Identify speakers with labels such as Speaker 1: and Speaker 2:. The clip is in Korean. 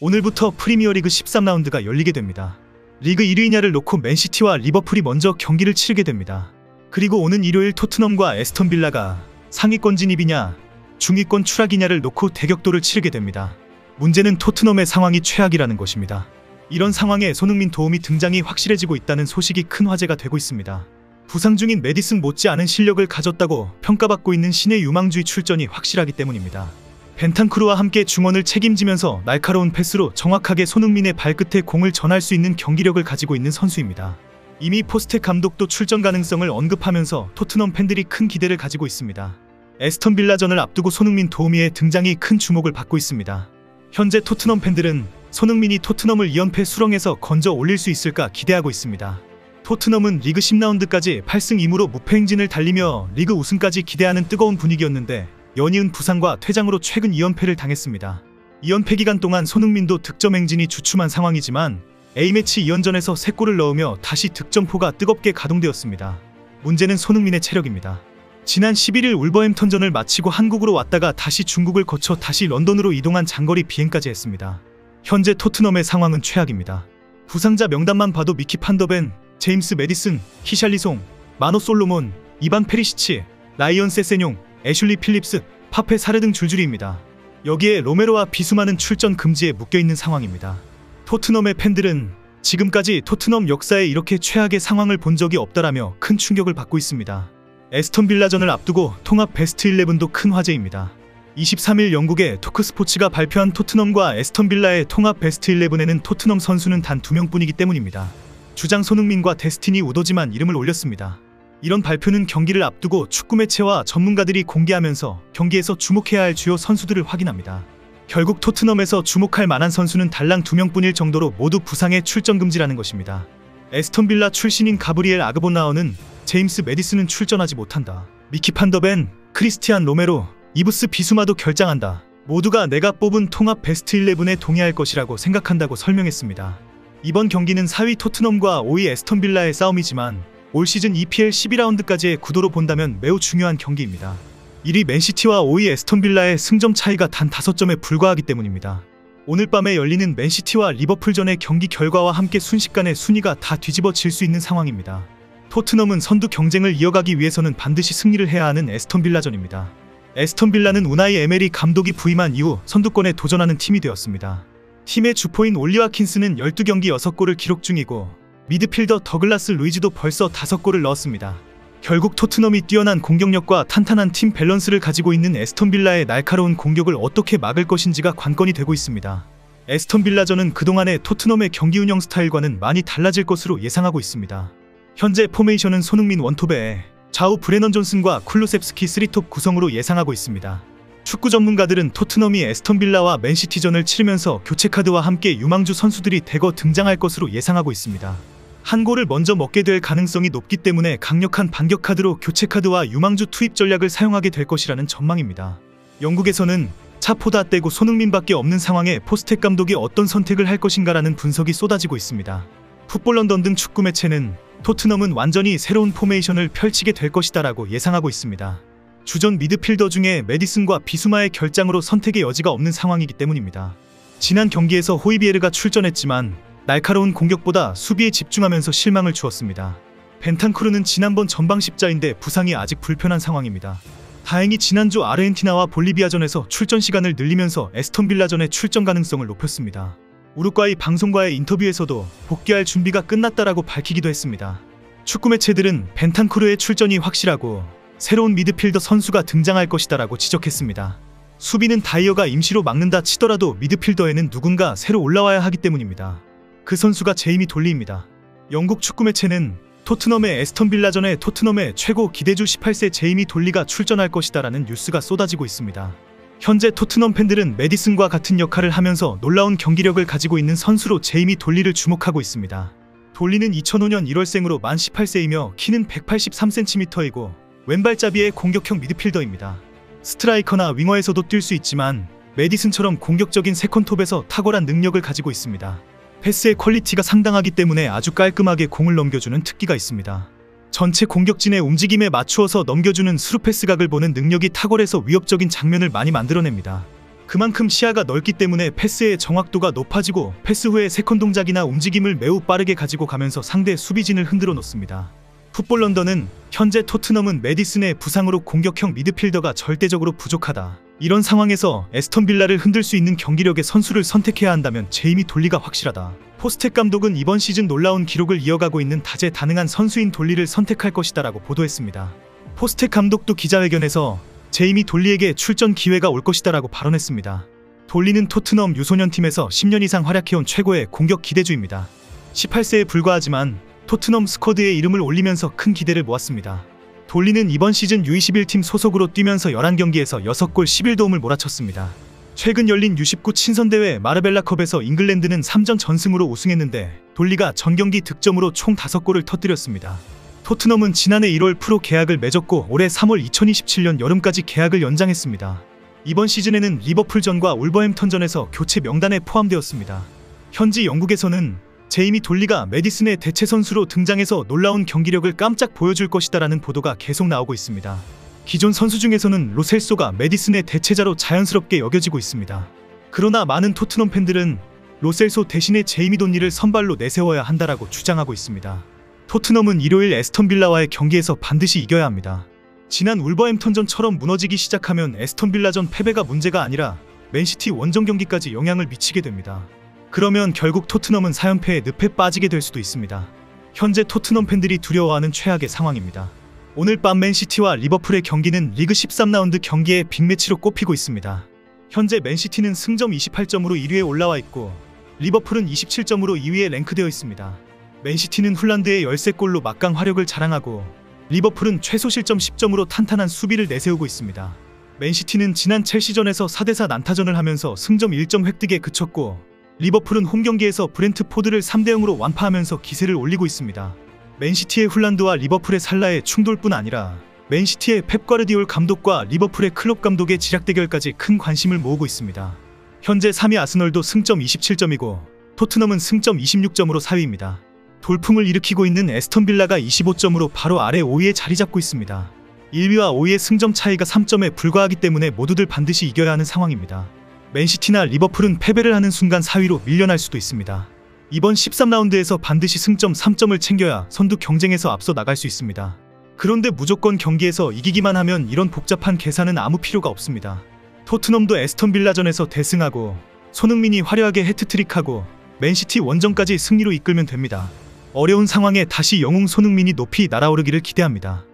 Speaker 1: 오늘부터 프리미어리그 13라운드가 열리게 됩니다. 리그 1위냐를 놓고 맨시티와 리버풀이 먼저 경기를 치르게 됩니다. 그리고 오는 일요일 토트넘과 에스턴 빌라가 상위권 진입이냐 중위권 추락이냐를 놓고 대격돌을 치르게 됩니다. 문제는 토트넘의 상황이 최악이라는 것입니다. 이런 상황에 손흥민 도움이 등장이 확실해지고 있다는 소식이 큰 화제가 되고 있습니다. 부상 중인 메디슨 못지않은 실력을 가졌다고 평가받고 있는 신의 유망주의 출전이 확실하기 때문입니다. 벤탄쿠르와 함께 중원을 책임지면서 날카로운 패스로 정확하게 손흥민의 발끝에 공을 전할 수 있는 경기력을 가지고 있는 선수입니다. 이미 포스텍 감독도 출전 가능성을 언급하면서 토트넘 팬들이 큰 기대를 가지고 있습니다. 에스턴 빌라전을 앞두고 손흥민 도우미의 등장이 큰 주목을 받고 있습니다. 현재 토트넘 팬들은 손흥민이 토트넘을 2연패 수렁에서 건져 올릴 수 있을까 기대하고 있습니다. 토트넘은 리그 10라운드까지 8승 2무로 무패 행진을 달리며 리그 우승까지 기대하는 뜨거운 분위기였는데 연이은 부상과 퇴장으로 최근 2연패를 당했습니다. 2연패 기간 동안 손흥민도 득점 행진이 주춤한 상황이지만 A매치 2연전에서 3골을 넣으며 다시 득점포가 뜨겁게 가동되었습니다. 문제는 손흥민의 체력입니다. 지난 11일 울버햄턴전을 마치고 한국으로 왔다가 다시 중국을 거쳐 다시 런던으로 이동한 장거리 비행까지 했습니다. 현재 토트넘의 상황은 최악입니다. 부상자 명단만 봐도 미키 판더벤, 제임스 메디슨, 히샬리송, 마노 솔로몬, 이반 페리시치, 라이언 세세뇽, 애슐리 필립스, 파페 사르 등 줄줄이입니다. 여기에 로메로와 비수마는 출전 금지에 묶여있는 상황입니다. 토트넘의 팬들은 지금까지 토트넘 역사에 이렇게 최악의 상황을 본 적이 없다라며 큰 충격을 받고 있습니다. 에스턴 빌라전을 앞두고 통합 베스트 11도 큰 화제입니다. 23일 영국의 토크스포츠가 발표한 토트넘과 에스턴 빌라의 통합 베스트 11에는 토트넘 선수는 단 2명뿐이기 때문입니다. 주장 손흥민과 데스티니 우도지만 이름을 올렸습니다. 이런 발표는 경기를 앞두고 축구 매체와 전문가들이 공개하면서 경기에서 주목해야 할 주요 선수들을 확인합니다. 결국 토트넘에서 주목할 만한 선수는 달랑 2명뿐일 정도로 모두 부상에 출전 금지라는 것입니다. 에스턴 빌라 출신인 가브리엘 아그보나어는 제임스 메디슨은 출전하지 못한다. 미키 판더벤, 크리스티안 로메로, 이브스 비수마도 결장한다. 모두가 내가 뽑은 통합 베스트 11에 동의할 것이라고 생각한다고 설명했습니다. 이번 경기는 4위 토트넘과 5위 에스턴 빌라의 싸움이지만 올 시즌 EPL 12라운드까지의 구도로 본다면 매우 중요한 경기입니다. 1위 맨시티와 5위 에스턴 빌라의 승점 차이가 단 5점에 불과하기 때문입니다. 오늘 밤에 열리는 맨시티와 리버풀전의 경기 결과와 함께 순식간에 순위가 다 뒤집어질 수 있는 상황입니다. 토트넘은 선두 경쟁을 이어가기 위해서는 반드시 승리를 해야 하는 에스턴 빌라전입니다. 에스턴 빌라는 우나이 에메리 감독이 부임한 이후 선두권에 도전하는 팀이 되었습니다. 팀의 주포인 올리 와킨스는 12경기 6골을 기록 중이고 미드필더 더글라스 루이즈도 벌써 5골을 넣었습니다. 결국 토트넘이 뛰어난 공격력과 탄탄한 팀 밸런스를 가지고 있는 에스턴 빌라의 날카로운 공격을 어떻게 막을 것인지가 관건이 되고 있습니다. 에스턴 빌라전은 그동안의 토트넘의 경기 운영 스타일과는 많이 달라질 것으로 예상하고 있습니다. 현재 포메이션은 손흥민 원톱에 좌우 브레넌 존슨과 쿨루셉스키 3톱 구성으로 예상하고 있습니다. 축구 전문가들은 토트넘이 에스턴 빌라와 맨시티전을 치르면서 교체카드와 함께 유망주 선수들이 대거 등장할 것으로 예상하고 있습니다. 한 골을 먼저 먹게 될 가능성이 높기 때문에 강력한 반격카드로 교체카드와 유망주 투입 전략을 사용하게 될 것이라는 전망입니다. 영국에서는 차포다 떼고 손흥민밖에 없는 상황에 포스텍 감독이 어떤 선택을 할 것인가라는 분석이 쏟아지고 있습니다. 풋볼 런던 등 축구 매체는 토트넘은 완전히 새로운 포메이션을 펼치게 될 것이다라고 예상하고 있습니다. 주전 미드필더 중에 메디슨과 비수마의 결장으로 선택의 여지가 없는 상황이기 때문입니다. 지난 경기에서 호이비에르가 출전했지만 날카로운 공격보다 수비에 집중하면서 실망을 주었습니다. 벤탄쿠르는 지난번 전방 십자인데 부상이 아직 불편한 상황입니다. 다행히 지난주 아르헨티나와 볼리비아전에서 출전 시간을 늘리면서 에스턴 빌라전의 출전 가능성을 높였습니다. 우루과이 방송과의 인터뷰에서도 복귀할 준비가 끝났다라고 밝히기도 했습니다. 축구 매체들은 벤탄쿠르의 출전이 확실하고 새로운 미드필더 선수가 등장할 것이다라고 지적했습니다. 수비는 다이어가 임시로 막는다 치더라도 미드필더에는 누군가 새로 올라와야 하기 때문입니다. 그 선수가 제이미 돌리입니다. 영국 축구 매체는 토트넘의 에스턴 빌라전에 토트넘의 최고 기대주 18세 제이미 돌리가 출전할 것이다라는 뉴스가 쏟아지고 있습니다. 현재 토트넘 팬들은 메디슨과 같은 역할을 하면서 놀라운 경기력을 가지고 있는 선수로 제이미 돌리를 주목하고 있습니다. 돌리는 2005년 1월생으로 만 18세이며 키는 183cm이고 왼발잡이의 공격형 미드필더입니다. 스트라이커나 윙어에서도 뛸 수 있지만 메디슨처럼 공격적인 세컨톱에서 탁월한 능력을 가지고 있습니다. 패스의 퀄리티가 상당하기 때문에 아주 깔끔하게 공을 넘겨주는 특기가 있습니다. 전체 공격진의 움직임에 맞추어서 넘겨주는 스루패스 각을 보는 능력이 탁월해서 위협적인 장면을 많이 만들어냅니다. 그만큼 시야가 넓기 때문에 패스의 정확도가 높아지고 패스 후의 세컨 동작이나 움직임을 매우 빠르게 가지고 가면서 상대 수비진을 흔들어 놓습니다. 풋볼 런던은 현재 토트넘은 메디슨의 부상으로 공격형 미드필더가 절대적으로 부족하다. 이런 상황에서 에스턴 빌라를 흔들 수 있는 경기력의 선수를 선택해야 한다면 제이미 돌리가 확실하다. 포스텍 감독은 이번 시즌 놀라운 기록을 이어가고 있는 다재다능한 선수인 돌리를 선택할 것이다 라고 보도했습니다. 포스텍 감독도 기자회견에서 제이미 돌리에게 출전 기회가 올 것이다 라고 발언했습니다. 돌리는 토트넘 유소년 팀에서 10년 이상 활약해온 최고의 공격 기대주입니다. 18세에 불과하지만 토트넘 스쿼드에 이름을 올리면서 큰 기대를 모았습니다. 돌리는 이번 시즌 U21팀 소속으로 뛰면서 11경기에서 6골 11도움을 몰아쳤습니다. 최근 열린 U19 친선대회 마르벨라컵에서 잉글랜드는 3전 전승으로 우승했는데 돌리가 전경기 득점으로 총 5골을 터뜨렸습니다. 토트넘은 지난해 1월 프로 계약을 맺었고 올해 3월 2027년 여름까지 계약을 연장했습니다. 이번 시즌에는 리버풀전과 울버햄턴전에서 교체 명단에 포함되었습니다. 현지 영국에서는 제이미 돌리가 메디슨의 대체 선수로 등장해서 놀라운 경기력을 깜짝 보여줄 것이다라는 보도가 계속 나오고 있습니다. 기존 선수 중에서는 로셀소가 메디슨의 대체자로 자연스럽게 여겨지고 있습니다. 그러나 많은 토트넘 팬들은 로셀소 대신에 제이미 돌리를 선발로 내세워야 한다라고 주장하고 있습니다. 토트넘은 일요일 에스턴 빌라와의 경기에서 반드시 이겨야 합니다. 지난 울버햄턴전처럼 무너지기 시작하면 에스턴 빌라전 패배가 문제가 아니라 맨시티 원정 경기까지 영향을 미치게 됩니다. 그러면 결국 토트넘은 4연패의 늪에 빠지게 될 수도 있습니다. 현재 토트넘 팬들이 두려워하는 최악의 상황입니다. 오늘 밤 맨시티와 리버풀의 경기는 리그 13라운드 경기의 빅매치로 꼽히고 있습니다. 현재 맨시티는 승점 28점으로 1위에 올라와 있고 리버풀은 27점으로 2위에 랭크되어 있습니다. 맨시티는 훌란드의 13골로 막강 화력을 자랑하고 리버풀은 최소 실점 10점으로 탄탄한 수비를 내세우고 있습니다. 맨시티는 지난 첼시전에서 4대4 난타전을 하면서 승점 1점 획득에 그쳤고 리버풀은 홈경기에서 브렌트포드를 3대0으로 완파하면서 기세를 올리고 있습니다. 맨시티의 훌란드와 리버풀의 살라의 충돌뿐 아니라 맨시티의 펩 과르디올 감독과 리버풀의 클롭 감독의 지략 대결까지 큰 관심을 모으고 있습니다. 현재 3위 아스널도 승점 27점이고 토트넘은 승점 26점으로 4위입니다. 돌풍을 일으키고 있는 에스턴 빌라가 25점으로 바로 아래 5위에 자리 잡고 있습니다. 1위와 5위의 승점 차이가 3점에 불과하기 때문에 모두들 반드시 이겨야 하는 상황입니다. 맨시티나 리버풀은 패배를 하는 순간 4위로 밀려날 수도 있습니다. 이번 13라운드에서 반드시 승점 3점을 챙겨야 선두 경쟁에서 앞서 나갈 수 있습니다. 그런데 무조건 경기에서 이기기만 하면 이런 복잡한 계산은 아무 필요가 없습니다. 토트넘도 에스턴 빌라전에서 대승하고 손흥민이 화려하게 해트트릭하고 맨시티 원정까지 승리로 이끌면 됩니다. 어려운 상황에 다시 영웅 손흥민이 높이 날아오르기를 기대합니다.